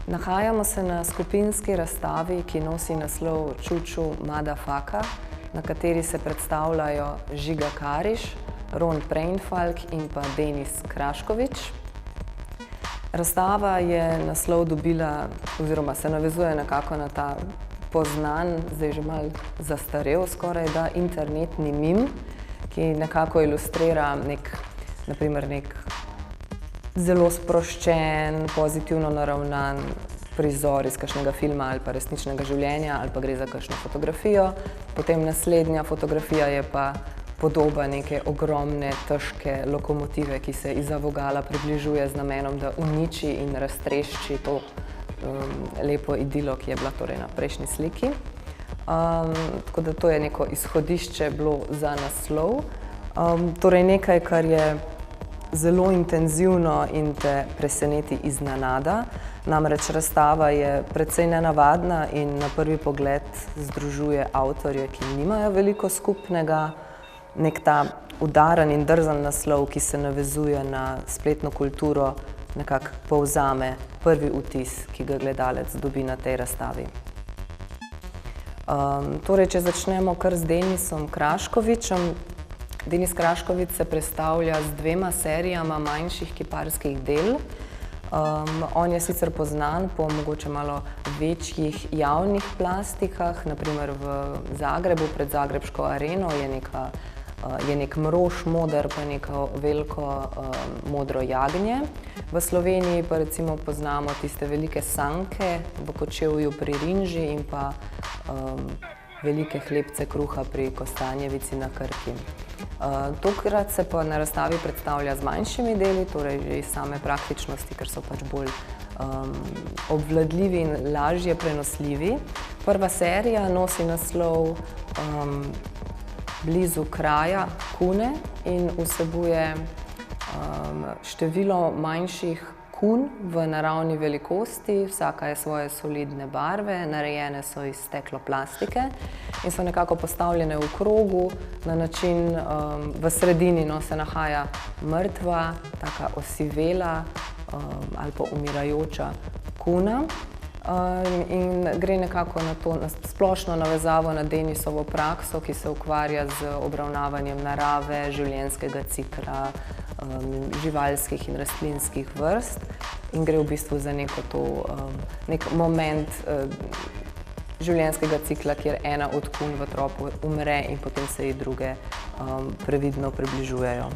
Nahajamo se na skupinski razstavi, ki nosi naslov Čuču Madafaka, na kateri se predstavljajo Žiga Kariš, Ron Preinfalk in pa Denis Kraškovič. Razstava je naslov dobila, oziroma se navezuje nekako na ta poznan, zdaj že malo zastarel skoraj, da internetni mim, ki nekako ilustrira nek zelo sproščen, pozitivno naravnan prizor iz kakšnega filma ali pa resničnega življenja, ali pa gre za kakšno fotografijo. Potem naslednja fotografija je pa podoba neke ogromne, težke lokomotive, ki se izza vogala približuje z namenom, da uniči in raztrešči to lepo idilo, ki je bila torej na prejšnji sliki. Tako da to je neko izhodišče bilo za naslov. Torej nekaj, kar je zelo intenzivno in te preseneti iznenada. Namreč razstava je precej nenavadna in na prvi pogled združuje avtorje, ki nimajo veliko skupnega. Nek ta udaren in drzen naslov, ki se navezuje na spletno kulturo, nekako povzame prvi vtis, ki ga gledalec dobi na tej razstavi. Torej, če začnemo kar z Denisom Kraškovičem. Denis Kraškovič se predstavlja z 2 serijama manjših kiparskih del. On je sicer poznan po mogoče malo večjih javnih plastikah, naprimer v Zagrebu, pred Zagrebško areno je nek mrož moder pa neko veliko modro jagnje. V Sloveniji pa recimo poznamo tiste velike sanke v Kočevju pri Rinži in pa velike hlebce kruha pri Kostanjevici na Krki. Tokrat se pa na razstavi predstavlja z manjšimi deli, torej že iz same praktičnosti, ker so pač bolj obvladljivi in lažje prenosljivi. Prva serija nosi naslov Blizu kraja kune in vsebuje število manjših kun v naravni velikosti, vsaka je svoje solidne barve, narejene so iz stekloplastike in so nekako postavljene v krogu na način, v sredini se nahaja mrtva, taka osivela ali pa umirajoča kuna. In gre nekako na to splošno navezavo na Denisovo prakso, ki se ukvarja z obravnavanjem narave, življenjskega cikla, živalskih in rastlinskih vrst in gre v bistvu za nek moment življenjskega cikla, kjer ena od kun v tropu umre in potem se ji druge previdno približujejo.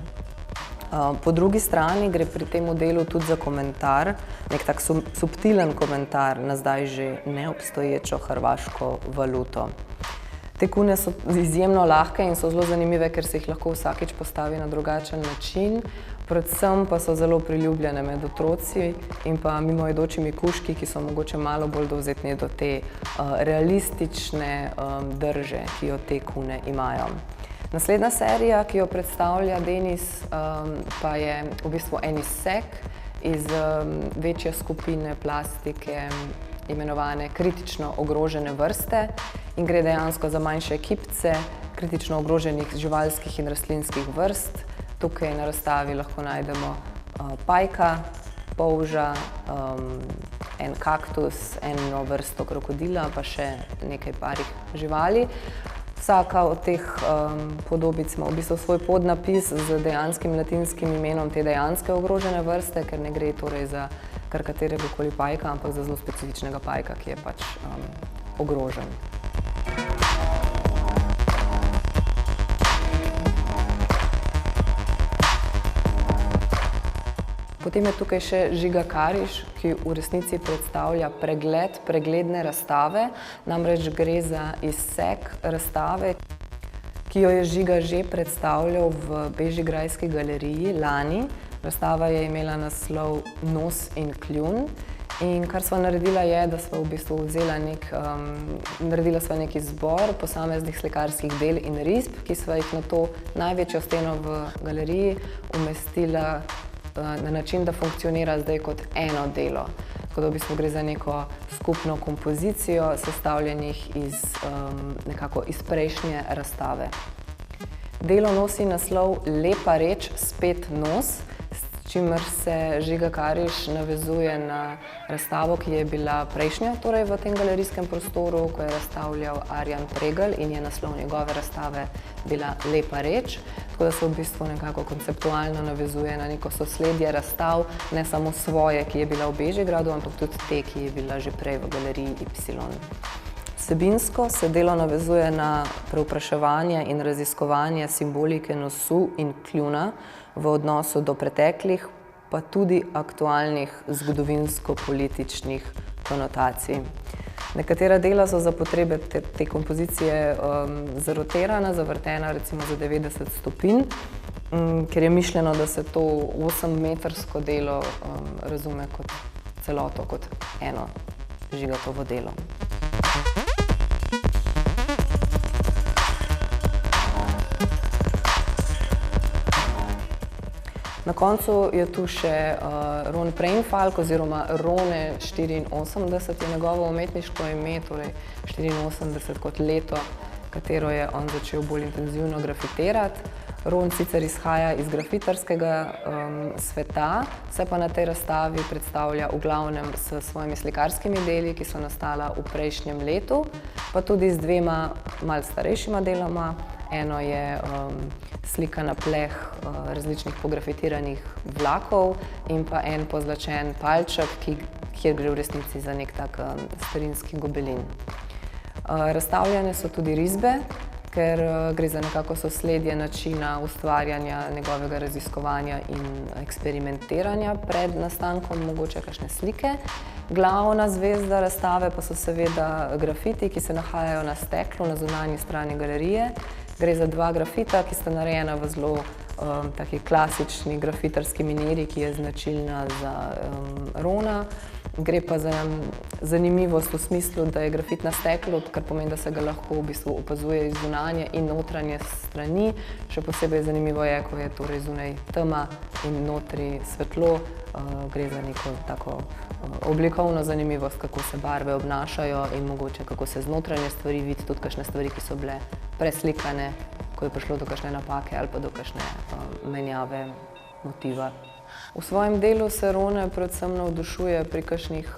Po drugi strani gre pri tem delu tudi za komentar, nek tak subtilen komentar na zdaj že neobstoječo hrvaško valuto. Te kune so izjemno lahke in so zelo zanimive, ker se jih lahko vsakič postavi na drugačen način, predvsem pa so zelo priljubljene med otroci in pa mimoidočimi kužki, ki so mogoče malo bolj dovzetni do te realistične drže, ki jo te kune imajo. Naslednja serija, ki jo predstavlja Denis, pa je v bistvu en izsek iz večje skupine plastike, imenovane kritično ogrožene vrste in gre dejansko za manjše kipce kritično ogroženih živalskih in rastlinskih vrst. Tukaj na razstavi lahko najdemo pajka, polža, en kaktus, eno vrsto krokodila pa še nekaj parih živali. Vsaka od teh podobic ima v bistvu svoj podnapis z dejanskim latinskim imenom te dejanske ogrožene vrste, ker ne gre torej za kar kateregakoli pajka, ampak za zelo specifičnega pajka, ki je pač ogrožen. Potem je tukaj še Žiga Kariš, ki v resnici predstavlja pregledne razstave, namreč gre za izsek razstave, ki jo je Žiga že predstavljal v Bežigrajski galeriji lani. Razstava je imela naslov Nos in kljun in kar sva naredila je, da sva v bistvu naredila sva nek izbor posameznih slikarskih del in risb, ki sva jih na to največjo steno v galeriji umestila na način, da funkcionira zdaj kot eno delo. Tako da v bistvu gre za neko skupno kompozicijo sestavljenih nekako iz prejšnje razstave. Delo nosi naslov Lepa reč, spet nos, s čimer se Žiga Kariš navezuje na razstavo, ki je bila prejšnja, torej v tem galerijskem prostoru, ko je razstavljal Arjan Pregl in je naslov njegove razstave bila Lepa reč. Tako da se v bistvu nekako konceptualno navezuje na neko sosledje razstav, ne samo svoje, ki je bila v Bežigradu, ampak tudi te, ki je bila že prej v galeriji Y. Vsebinsko se delo navezuje na preupraševanje in raziskovanje simbolike nosu in kljuna v odnosu do preteklih, pa tudi aktualnih zgodovinsko-političnih konotacij. Nekatera dela so za potrebe te kompozicije zarotirana, zavrtena recimo za 90 stopinj, ker je mišljeno, da se to 8-metrsko delo razume kot celoto, kot eno Žigatovo delo. Na koncu je tu še Ron Preinfalk oziroma Rone 84 je njegovo umetniško ime, torej 84 kot leto, katero je on začel bolj intenzivno grafitirati. Ron sicer izhaja iz grafitarskega sveta, se pa na tej razstavi predstavlja v glavnem s svojimi slikarskimi deli, ki so nastala v prejšnjem letu, pa tudi z dvema malo starejšima deloma. Eno je slika na pleh različnih pografitiranih vlakov in pa en pozlačen palček, kjer gre v resnici za nek tak starinski gobelin. Razstavljene so tudi risbe, ker gre za nekako sosledje načina ustvarjanja, njegovega raziskovanja in eksperimentiranja pred nastankom mogoče kakšne slike. Glavna zvezda razstave pa so seveda grafiti, ki se nahajajo na steklu na zunanji strani galerije. Gre za dva grafita, ki sta narejena v zelo taki klasični grafitarski maniri, ki je značilna za Rona. Gre pa za zanimivost v smislu, da je grafit na steklu, kar pomeni, da se ga lahko v bistvu opazuje iz zunanje in notranje strani. Še posebej zanimivo je, ko je torej zunaj tema in notri svetlo. Gre za neko tako oblikovno zanimivost, kako se barve obnašajo in mogoče kako se znotranje stvari vidi, tudi kakšne stvari, ki so bile preslikane, ko je prišlo do kakšne napake ali pa do kakšne menjave motiva. V svojem delu se Rone predvsem navdušuje pri kakšnih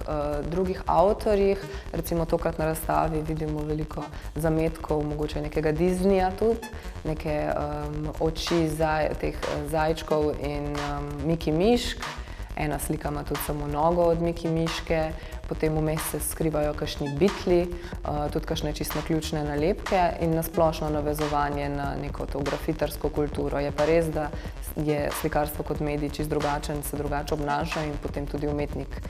drugih avtorjih, recimo tokrat na razstavi vidimo veliko zametkov, mogoče nekega Disneyja tudi, neke oči teh zajčkov in Miki Mišk. Ena slika ima tudi samo nogo od Miki Miške, potem vmes se skrivajo kakšni bitli, tudi kakšne čisto naključne nalepke in na splošno navezovanje na neko to grafitarsko kulturo. Je pa res, da je slikarstvo kot medij čisto drugačen, se drugače obnaša in potem tudi umetnik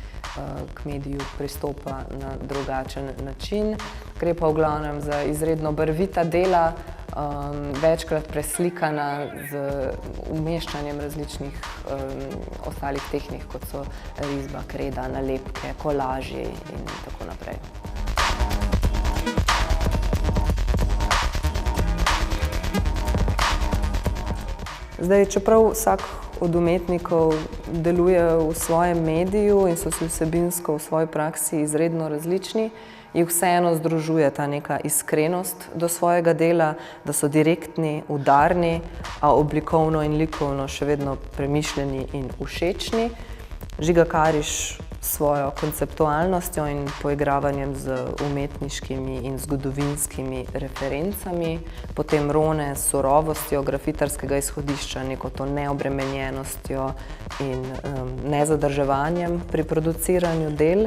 k mediju pristopa na drugačen način. Gre pa v glavnem za izredno barvita dela, večkrat preslikana z umeščanjem različnih ostalih tehnik, kot so risba, kreda, nalepke, kolaži in tako naprej. Zdaj, čeprav vsak od umetnikov deluje v svojem mediju in so si vsebinsko v svoji praksi izredno različni, jih vseeno združuje ta neka iskrenost do svojega dela, da so direktni, udarni, a oblikovno in likovno še vedno premišljeni in všečni. Žiga Kariš s svojo konceptualnostjo in poigravanjem z umetniškimi in zgodovinskimi referencami, potem Rone s surovostjo grafitarskega izhodišča, neko to neobremenjenostjo in nezadrževanjem pri produciranju del,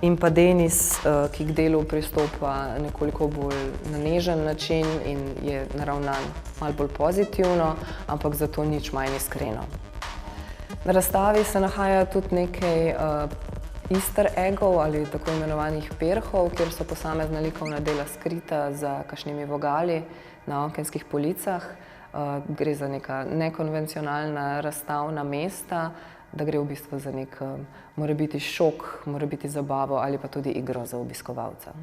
in pa Denis, ki k delu pristopa nekoliko bolj na nežen način in je naravnan malo bolj pozitivno, ampak zato nič manj iskreno. Na razstavi se nahaja tudi nekaj easter eggov ali tako imenovanih perhov, kjer so posamezna likovna dela skrita za kakšnimi vogali na okenskih policah. Gre za neka nekonvencionalna razstavna mesta, da gre v bistvu za nek morebiti šok, morebiti zabavo ali pa tudi igro za obiskovalca.